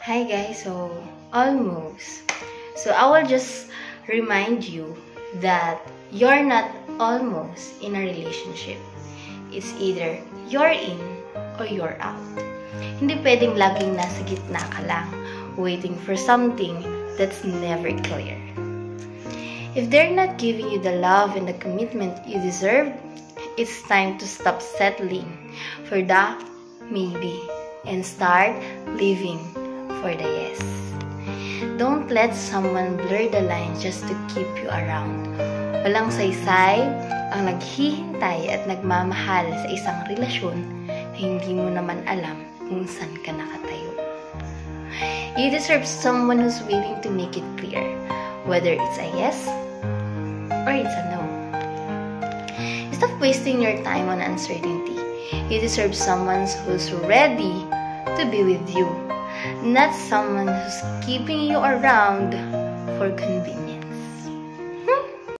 Hi guys, almost. I will just remind you that you're not almost in a relationship. It's either you're in or you're out. Hindi pwedeng laging nasa gitna ka lang, waiting for something that's never clear. If they're not giving you the love and the commitment you deserve, it's time to stop settling for the maybe and start living for the yes. Don't let someone blur the line just to keep you around. Walang saysay ang naghihintay at nagmamahal sa isang relasyon na hindi mo naman alam kung saan ka nakatayo. You deserve someone who's willing to make it clear whether it's a yes or it's a no. Stop wasting your time on uncertainty. You deserve someone who's ready to be with you, not someone who's keeping you around for convenience.